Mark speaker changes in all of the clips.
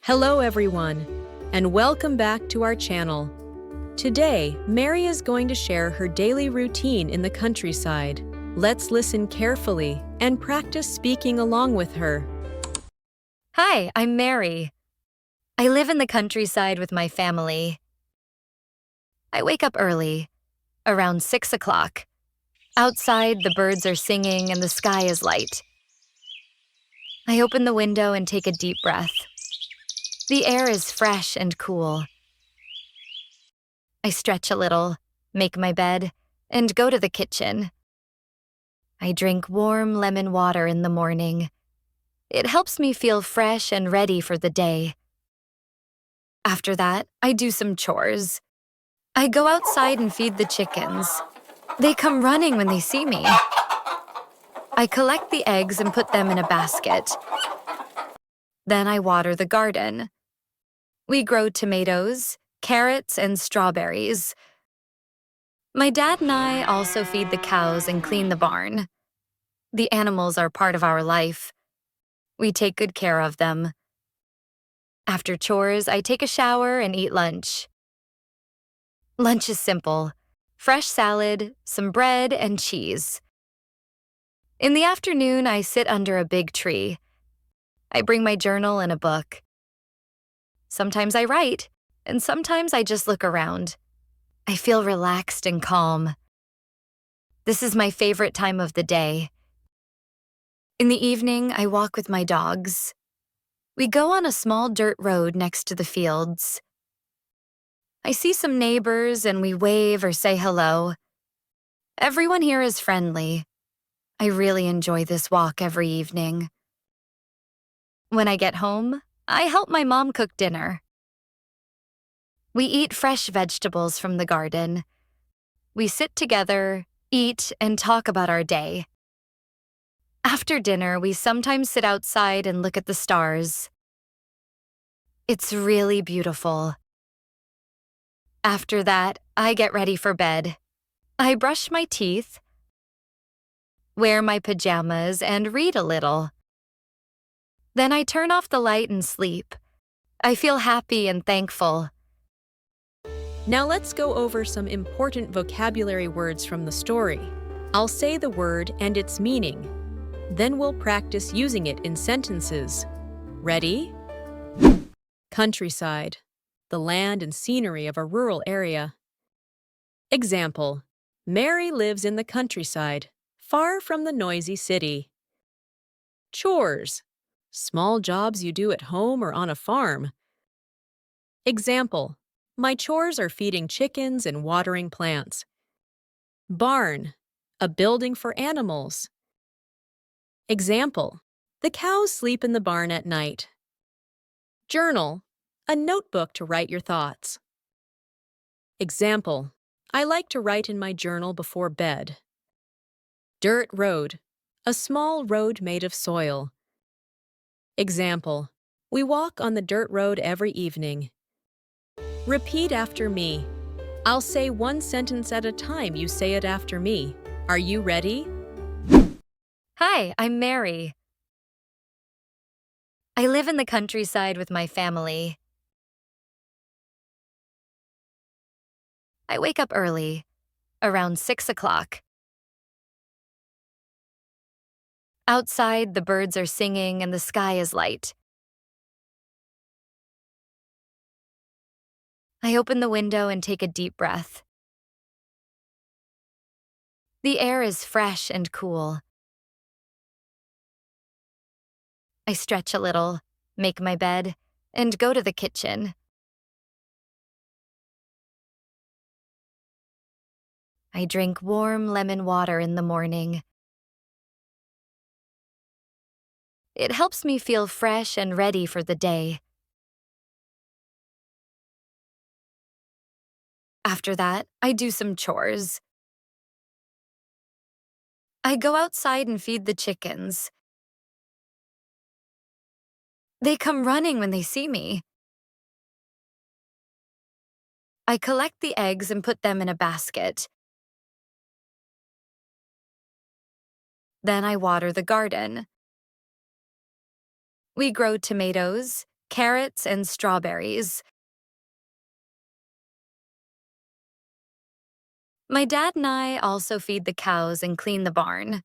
Speaker 1: Hello everyone, and welcome back to our channel. Today, Mary is going to share her daily routine in the countryside. Let's listen carefully and practice speaking along with her.
Speaker 2: Hi, I'm Mary. I live in the countryside with my family. I wake up early, around 6 o'clock. Outside, the birds are singing and the sky is light. I open the window and take a deep breath. The air is fresh and cool. I stretch a little, make my bed, and go to the kitchen. I drink warm lemon water in the morning. It helps me feel fresh and ready for the day. After that, I do some chores. I go outside and feed the chickens. They come running when they see me. I collect the eggs and put them in a basket. Then I water the garden. We grow tomatoes, carrots, and strawberries. My dad and I also feed the cows and clean the barn. The animals are part of our life. We take good care of them. After chores, I take a shower and eat lunch. Lunch is simple: fresh salad, some bread, and cheese. In the afternoon, I sit under a big tree. I bring my journal and a book. Sometimes I write, and sometimes I just look around. I feel relaxed and calm. This is my favorite time of the day. In the evening, I walk with my dogs. We go on a small dirt road next to the fields. I see some neighbors and we wave or say hello. Everyone here is friendly. I really enjoy this walk every evening. When I get home, I help my mom cook dinner. We eat fresh vegetables from the garden. We sit together, eat, and talk about our day. After dinner, we sometimes sit outside and look at the stars. It's really beautiful. After that, I get ready for bed. I brush my teeth, wear my pajamas, and read a little. Then I turn off the light and sleep. I feel happy and thankful.
Speaker 1: Now let's go over some important vocabulary words from the story. I'll say the word and its meaning. Then we'll practice using it in sentences. Ready? Countryside, the land and scenery of a rural area. Example: Mary lives in the countryside, far from the noisy city. Chores, small jobs you do at home or on a farm. Example: my chores are feeding chickens and watering plants. Barn, a building for animals. Example: the cows sleep in the barn at night. Journal, a notebook to write your thoughts. Example: I like to write in my journal before bed. Dirt road, a small road made of soil. Example: we walk on the dirt road every evening. Repeat after me. I'll say one sentence at a time. You say it after me. Are you ready?
Speaker 2: Hi, I'm Mary. I live in the countryside with my family. I wake up early, around 6 o'clock. Outside, the birds are singing and the sky is light. I open the window and take a deep breath. The air is fresh and cool. I stretch a little, make my bed, and go to the kitchen. I drink warm lemon water in the morning. It helps me feel fresh and ready for the day. After that, I do some chores. I go outside and feed the chickens. They come running when they see me. I collect the eggs and put them in a basket. Then I water the garden. We grow tomatoes, carrots, and strawberries. My dad and I also feed the cows and clean the barn.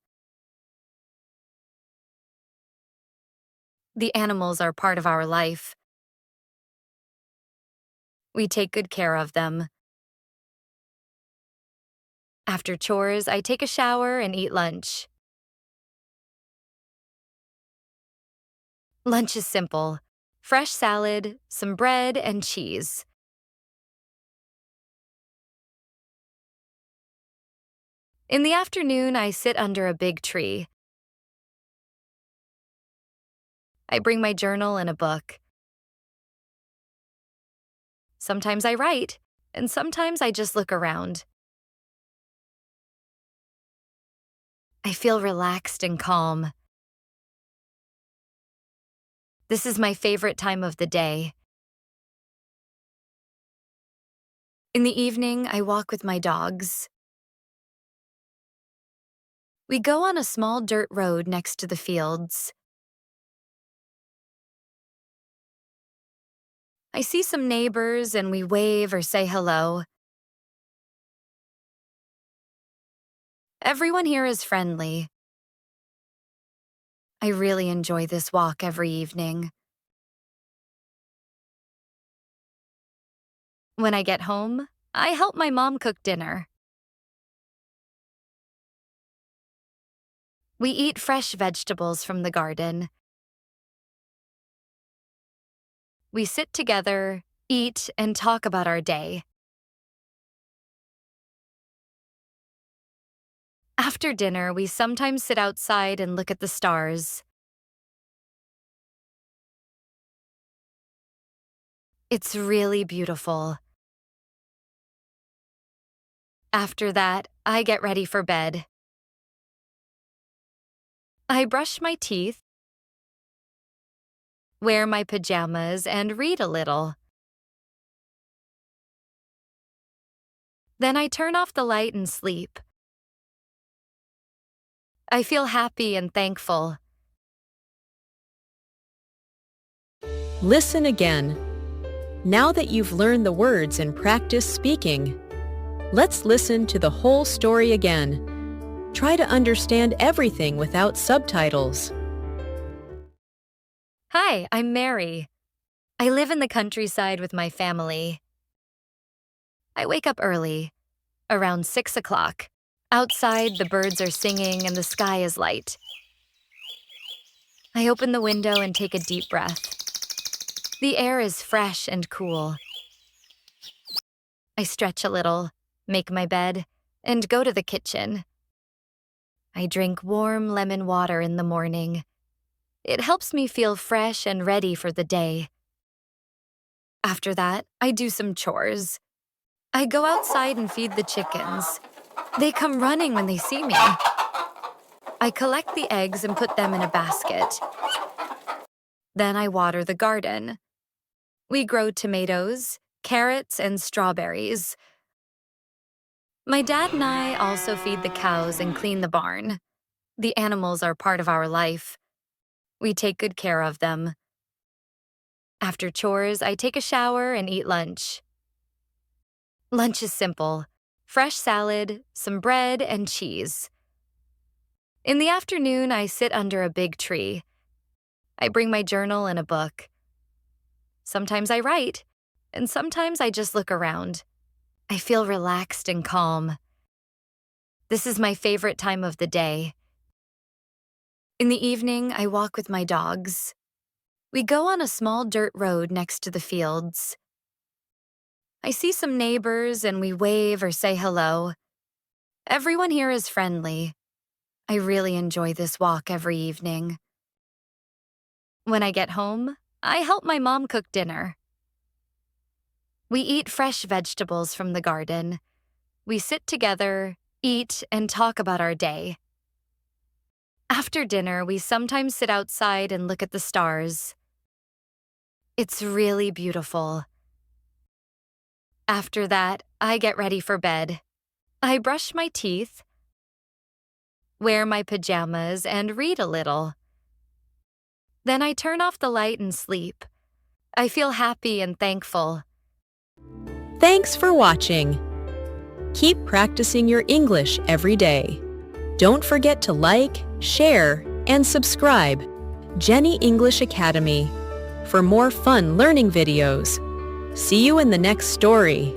Speaker 2: The animals are part of our life. We take good care of them. After chores, I take a shower and eat lunch. Lunch is simple: fresh salad, some bread, and cheese. In the afternoon, I sit under a big tree. I bring my journal and a book. Sometimes I write, and sometimes I just look around. I feel relaxed and calm. This is my favorite time of the day. In the evening, I walk with my dogs. We go on a small dirt road next to the fields. I see some neighbors and we wave or say hello. Everyone here is friendly. I really enjoy this walk every evening. When I get home, I help my mom cook dinner. We eat fresh vegetables from the garden. We sit together, eat, and talk about our day. After dinner, we sometimes sit outside and look at the stars. It's really beautiful. After that, I get ready for bed. I brush my teeth, wear my pajamas, and read a little. Then I turn off the light and sleep. I feel happy and thankful.
Speaker 1: Listen again. Now that you've learned the words and practiced speaking, let's listen to the whole story again. Try to understand everything without subtitles.
Speaker 2: Hi, I'm Mary. I live in the countryside with my family. I wake up early, around 6 o'clock. Outside, the birds are singing and the sky is light. I open the window and take a deep breath. The air is fresh and cool. I stretch a little, make my bed, and go to the kitchen. I drink warm lemon water in the morning. It helps me feel fresh and ready for the day. After that, I do some chores. I go outside and feed the chickens. They come running when they see me. I collect the eggs and put them in a basket. Then I water the garden. We grow tomatoes, carrots, and strawberries. My dad and I also feed the cows and clean the barn. The animals are part of our life. We take good care of them. After chores, I take a shower and eat lunch. Lunch is simple: fresh salad, some bread, and cheese. In the afternoon, I sit under a big tree. I bring my journal and a book. Sometimes I write, and sometimes I just look around. I feel relaxed and calm. This is my favorite time of the day. In the evening, I walk with my dogs. We go on a small dirt road next to the fields. I see some neighbors and we wave or say hello. Everyone here is friendly. I really enjoy this walk every evening. When I get home, I help my mom cook dinner. We eat fresh vegetables from the garden. We sit together, eat, and talk about our day. After dinner, we sometimes sit outside and look at the stars. It's really beautiful. After that, I get ready for bed. I brush my teeth, wear my pajamas, and read a little. Then I turn off the light and sleep. I feel happy and thankful.
Speaker 1: Thanks for watching. Keep practicing your English every day. Don't forget to like, share, and subscribe. Jenny English Academy for more fun learning videos. See you in the next story.